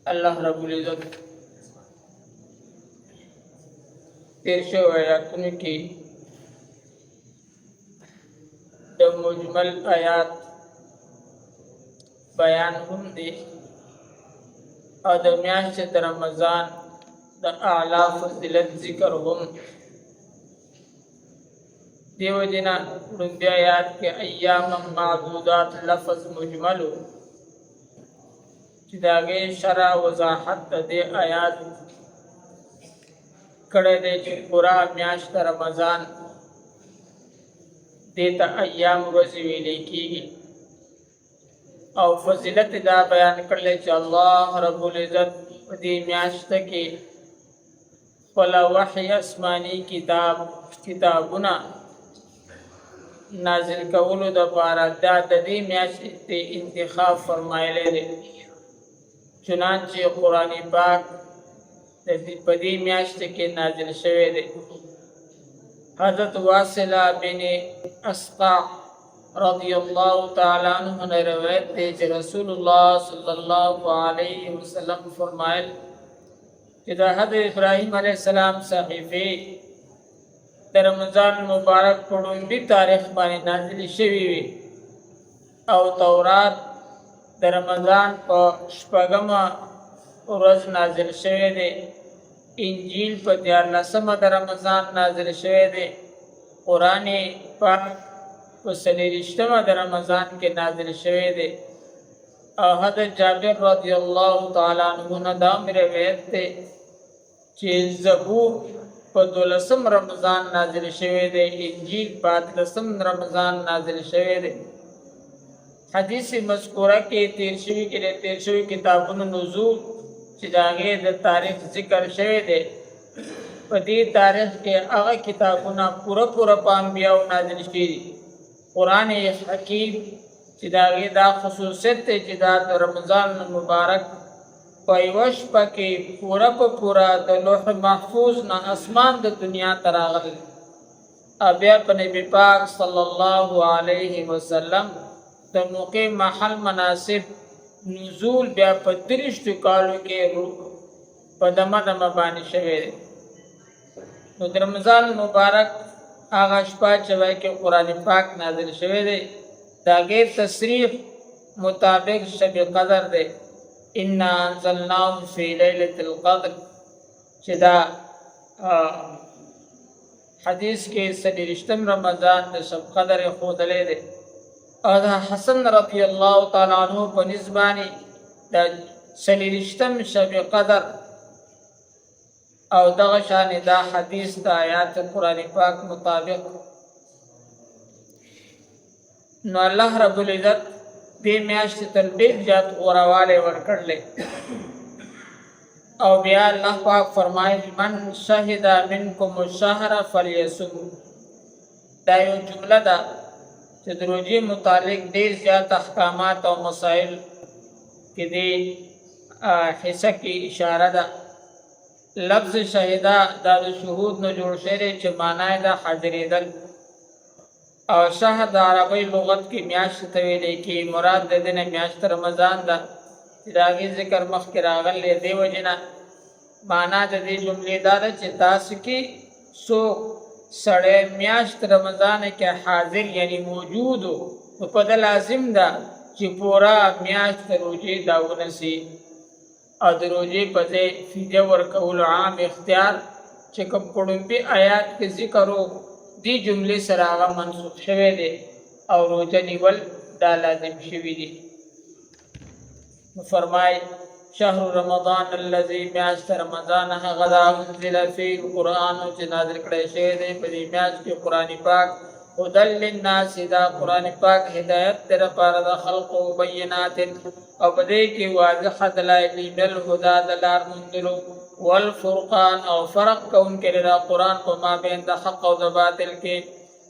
अल्लाह रब्बुल इज़्ज़त तेरशो आयातों की द मुजमल आयात बयान हम दे और द म्याश द रमज़ान द आला फज़िलत ज़िक्र हम देव जना रुंदे आयात के अय्याम मादूदात लफ्ज़ मुजमल चिदागे शरा वज़ाहत दे आयात कड़े दे ची पूरा म्याश द रमज़ान देता अय्याम रोज़ी वेले कीगी और फजीलत दा बयान कर ले अल्लाह रब्बुल इज़्ज़त दी म्याश्त के फला वही आसमानी किताबुना नाजिल कौलु द पारा दा दी म्याश्त इंतखाब फरमाइले दे चुनांचे कुरान पाक पदी म्याश्त के नाजिल शवे दे हज़रत वासिला बिन अस्क़ा रज़ियल्लाहु ताला अन्हु ने रवायत थे कि रसूलुल्लाह सल्लल्लाहु अलैहि वसल्लम फरमाए कि हज़रत इब्राहीम अलैहिस्सलाम सहीफ़े रमज़ान मुबारक पढ़ूं भी तारीख बानी नाजिल शवी वी और तौरात रमज़ान पर शपगमा रोज़ नाजिल शवे दे इंजील पर त्यार लसम रमज़ान नाजिल शवे दे कुरान पाक को सलीरिश्तमा रमज़ान के नाजिल शवे दे और हज़रत जाबिर रज़ियल्लाहु ताला अन्हु ने दाम रिवायत थे कि ज़बूर पर दुलसम रमज़ान नाजिल शवे दे इंजील पात लसम रमज़ान नाजिल शवे दे हदीस मज़कूरा के तेरशवी किताबुन नुज़ूल चिदागे द तारीख ज़िक्र शवे दे पदी तारीख के आगा किताबुना पूरा पाम्बिया नाजिल शवी कुरान हकीम चिदागे दा खसूसियत चिदा रमज़ान मुबारक पैवश पके पूरा द लोह महफूज न आसमान द दुनिया तरागल अबिया नबी पाक सल्लल्लाहु अलैहि वसल्लम द मौके महल मनासिब नुज़ूल बिया पत्रिश कालों के पदमा दमा बानी शवे तो रमज़ान मुबारक आगा शपा चवाई के कुरान पाक नाजिल शवे दे दागे तसरीफ मुताबिक शब क़दर दे इन्ना अंज़लनाहु फ़ी लैलतिल क़द्र चिदा हदीस के सदरिश्तम रमज़ान द शब क़दर खुद ले दे और हसन रज़ियल्लाहु ताला अन्हु पनिस्बानी द सदरिश्तम शब क़दर और दगशान दा हदीस दा आयात कुरान पाक मुताबिक नो अल्लाह रब्बुल इज़्ज़त दे म्याश्त तलबीर जात औरवाले वर्कर ले और बिया अल्लाह पाक फरमाए मन शहिदा मिनकुम शहरा फलियसुम दायो जुमला दा रोजी मुतालिक देर ज़्यादा अहकामात और मसाइल के दे हिस्सा की इशारा दा लफ्ज़ शहीदा दाद शहूद न जोड़ शेरे च मानाए दा हाजिरी दल और शहद अरबी लुगत की म्याश तवेले की मुराद दे दिन म्याश रमज़ान दा इदागी ज़िक्र मख के रागल ले दे वजना माना दे जुमले दार चितास की सो सड़े म्याश रमज़ान के हाजिर यानी मौजूद हो तो पद लाजिम दा कि पूरा म्याश रोजे दाउनसी और रोजे पदे फिदे वर्कउल आम इख्तियार चकम पड़ुम्बी आयात के ज़िक्र हो दी जुमले सरागा मनसूख शवे दे और रोजा निवल दाला दिम शवी दे फरमाए शहर रमज़ान अल्लज़ी म्याश रमज़ान गदा उन्ज़िला फ़ीहिल कुरान नाज़िल करे शवे दे पदी म्याश के कुरान पाक हुदल लिन्नास दा कुरान पाक हिदायत तेरा पारा दा खल्क़ व बय्यिनातिन और बदे की वाज़िह दलाइल मिनल हुदा दलार मुंदिलो वल फुरक़ान और फ़र्क़ कौन के लिए कुरान को मा बैन द हक़ और द बातिल के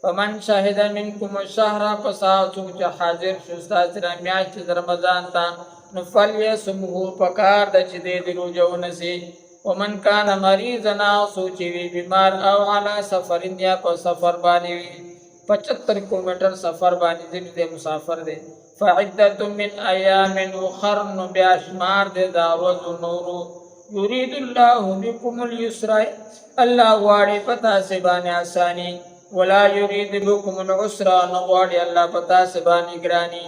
फमन शहिदा मिनकुम शहरा फसाओ चूँकि हाजिर शुस्ता सिरा म्याश रमज़ान ता नुफ़लियसुमहु पकार द चिदे दिलो जौन से वमन कान मरीज़न सोची वी बीमार अव अला सफ़रिन या को सफ़र बानी 75 किलोमीटर सफ़र बानी जिन दे मुसाफर दे فعدة من أيام أخر بأشمار دعوة نور يريد الله بكم اليسر الله غواړي پتا سبانه آسانی ولا يريد بكم العسر نغواړي الله پتا سبانه ګرانی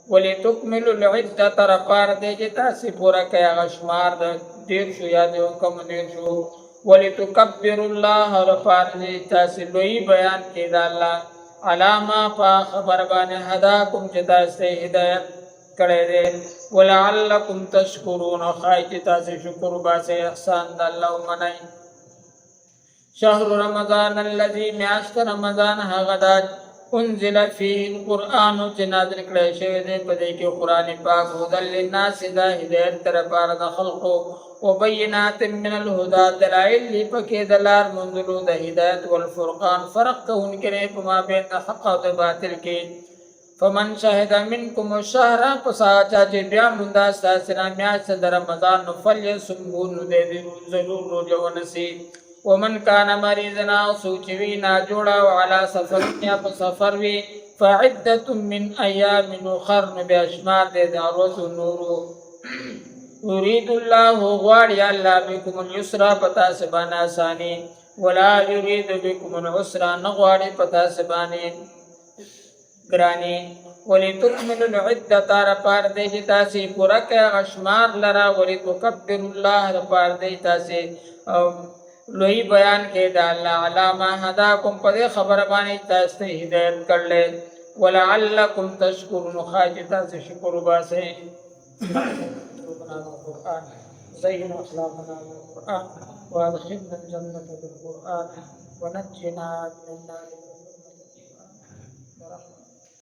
ولتكملوا العدة تر پار دې چې تاسو پورا کیا غشمار د ډیر شو یا د کم ډیر شو ولتكبروا الله رفار دې تاسو لوی بیان کې دا الله علامه پا خبر باندې هداکم چې تاسو هدایت کړه دې ولعلکم تشکرون خای چې تاسو شکر باسه احسان د الله منای شهر رمضان الذي میاشت رمضان هغه د انزل فيه القرآن چې نازل کړی شوی دی په دې کې قرآن پاک هدى للناس دا هدایت تر پاره د خلقو وبينات من الهدى دلائل پکې دلار منذلو د هدایت والفرقان فرق کوونکې په ما بین حق او باطل کې فمن شهد منكم الشهر فساچا چې بیا مونږه ستاسو میاشت د رمضان فلیصمه نو دې ضرور روزه ونسی ومن كان مريضا سوچوي نا جوړا وعلى سفر یا په سفر وی فعدة من ايام اخر باشمار دې دعوت نور يريد الله غواړي الله بكم اليسر پتا سبانه آسانی ولا يريد بكم العسر نغواړي پتا سبانه ګرانی ولتكملوا العدة تر پار دې چې تاسو پورا کړه غشمار لرا ولتكبر الله پار دې تاسو لوی بیان کې دا الله علامه هداکم په خبر باندې تاسو هدایت کړل ولعلکم تشکرون خاجتا سے شکر وباسه القرآن زين اخلاقنا بالقرآن وادخلنا الجنه بالقرآن ونجنا من النار